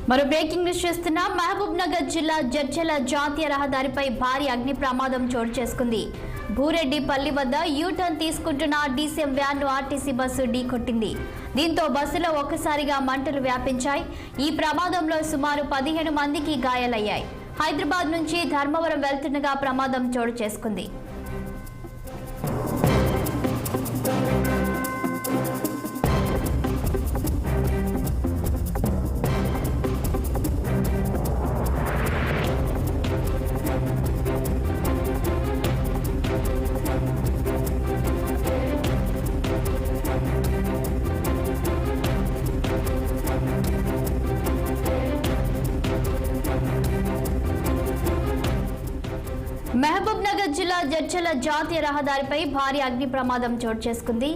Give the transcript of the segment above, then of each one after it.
మరో breaking news చూస్తున్నా. మహబూబ్ నగర్ జిల్లా జడ్చర్ల జాతీయ రహదారిపై భారీ అగ్ని ప్రమాదం చోటు చేసుకుంది. భూరెడ్డిపల్లి వద్ద యూటర్న్ తీసుకుంటున్న డీసీఎం వ్యాన్ ఆర్టీసీ బస్సు ఢీకొట్టింది. దీంతో బస్సులో ఒక్కసారిగా మంటలు వ్యాపించాయి. ఈ ప్రమాదంలో సుమారు 15 మందికి గాయాలయ్యాయి. హైదరాబాద్ నుంచి ధర్మవరం వెళ్తుండగా ప్రమాదం చోటు చేసుకుంది. మహబూబ్ నగర్ జిల్లా జడ్చర్ల జాతీయ రహదారిపై భారీ అగ్ని ప్రమాదం చోటు చేసుకుంది.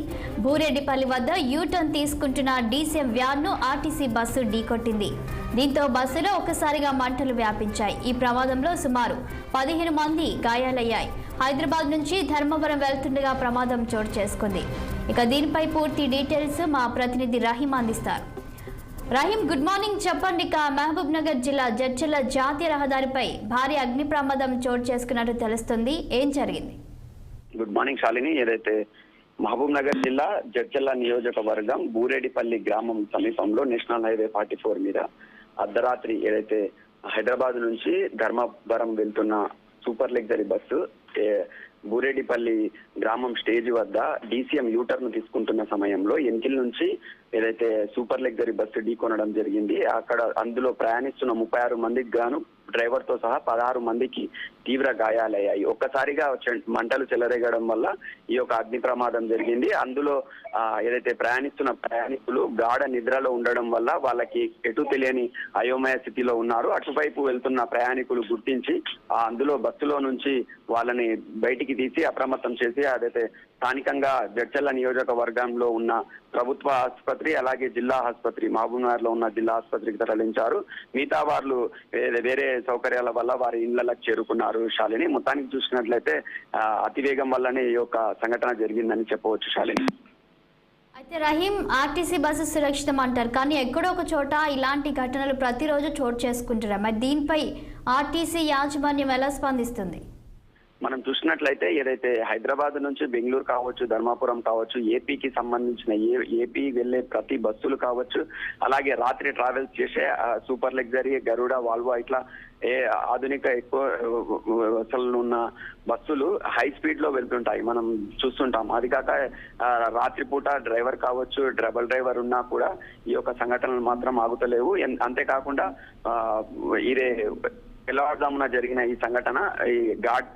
భూరెడ్డిపల్లి వద్ద యూటర్న్ తీసుకుంటున్న డీసీఎం వ్యాన్ను ఆర్టీసీ బస్సు ఢీకొట్టింది. దీంతో బస్సులో ఒక్కసారిగా మంటలు వ్యాపించాయి. ఈ ప్రమాదంలో సుమారు 15 మంది గాయాలయ్యాయి. హైదరాబాద్ నుంచి ధర్మవరం వెళ్తుండగా ప్రమాదం చోటు చేసుకుంది. ఇక దీనిపై పూర్తి డీటెయిల్స్ మా ప్రతినిధి రహీం అందిస్తారు. Rahim, good morning. చెప్పండి, ఇక మహబూబ్ నగర్ జిల్లా జడ్చర్ల జాతీయ రహదారిపై భారీ అగ్ని ప్రమాదం చోటు చేసుకున్నట్టు తెలుస్తుంది. ఏం జరిగింది? Good morning Shalini. ఏదైతే మహబూబ్ నగర్ జిల్లా జడ్చర్ల నియోజకవర్గం బూరేడిపల్లి గ్రామం సమీపంలో నేషనల్ హైవే 44 మీద అర్ధరాత్రి ఏదైతే హైదరాబాద్ నుంచి ధర్మవరం వెళ్తున్న సూపర్ లగ్జరీ బస్సు బూరేడిపల్లి గ్రామం స్టేజ్ వద్ద డీసీఎం యూటర్న్ తీసుకుంటున్న సమయంలో ఎంకిల్ నుంచి ఏదైతే సూపర్ లగ్జరీ బస్సు ఢీకొనడం జరిగింది. అక్కడ అందులో ప్రయాణిస్తున్న 36 మందికి గాను డ్రైవర్ తో సహా 16 మందికి తీవ్ర గాయాలయ్యాయి. ఒక్కసారిగా మంటలు చెలరేగడం వల్ల ఈ యొక్క అగ్ని ప్రమాదం జరిగింది. అందులో ఏదైతే ప్రయాణిస్తున్న ప్రయాణికులు గాఢ నిద్రలో ఉండడం వల్ల వాళ్ళకి ఎటు తెలియని అయోమయ స్థితిలో ఉన్నారు. అటువైపు వెళ్తున్న ప్రయాణికులు గుర్తించి అందులో బస్సులో నుంచి వాళ్ళని బయటికి తీసి అప్రమత్తం చేసి అదైతే స్థానికంగా జడ్చర్ల నియోజకవర్గంలో ఉన్న ప్రభుత్వ ఆసుపత్రి అలాగే జిల్లా ఆసుపత్రి మహబూబ్నగర్ లో ఉన్న జిల్లా ఆసుపత్రికి తరలించారు. మిగతా వాళ్ళు వేరే సౌకర్యాల వల్ల వారి ఇళ్లకు చేరుకున్నారు. శాలిని, మొత్తానికి చూసినట్లయితే అతివేగం వల్లనే ఈ యొక్క సంఘటన జరిగిందని చెప్పవచ్చు. శాలిని, అయితే రహీం, ఆర్టీసీ బస్సు సురక్షితం అంటారు, కానీ ఎక్కడో ఒక చోట ఇలాంటి ఘటనలు ప్రతిరోజు చోటు చేసుకుంటున్నారు. మరి దీనిపై ఆర్టీసీ యాజమాన్యం ఎలా స్పందిస్తుంది? మనం చూసినట్లయితే ఏదైతే హైదరాబాద్ నుంచి బెంగళూరు కావచ్చు, ధర్మాపురం కావచ్చు, ఏపీకి సంబంధించిన ఏపీ వెళ్లే ప్రతి బస్సులు కావచ్చు, అలాగే రాత్రి ట్రావెల్స్ చేసే సూపర్ లగ్జరీ, గరుడ, వాల్వో ఇట్లా ఆధునిక ఎక్కువ అసలు ఉన్న బస్సులు హై స్పీడ్ లో వెళ్తుంటాయి, మనం చూస్తుంటాం. అది కాక రాత్రిపూట డ్రైవర్ కావచ్చు, డబుల్ డ్రైవర్ ఉన్నా కూడా ఈ యొక్క సంఘటనలు మాత్రం ఆగుతలేవు. అంతేకాకుండా ఇదే తెల్లవారుజామున జరిగిన ఈ సంఘటన ఈ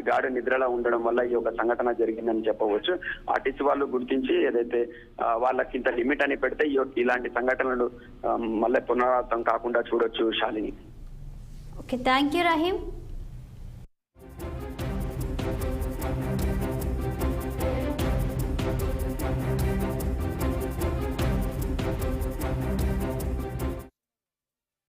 గాఢ నిద్రలో ఉండడం వల్ల ఈ యొక్క సంఘటన జరిగిందని చెప్పవచ్చు. ఆర్టీసీ వాళ్ళు గుర్తించి ఏదైతే వాళ్ళకి ఇంత లిమిట్ అని పెడితే ఇలాంటి సంఘటనలు మళ్ళీ పునరావృతం కాకుండా చూడొచ్చు. Shalini, okay, thank you Rahim.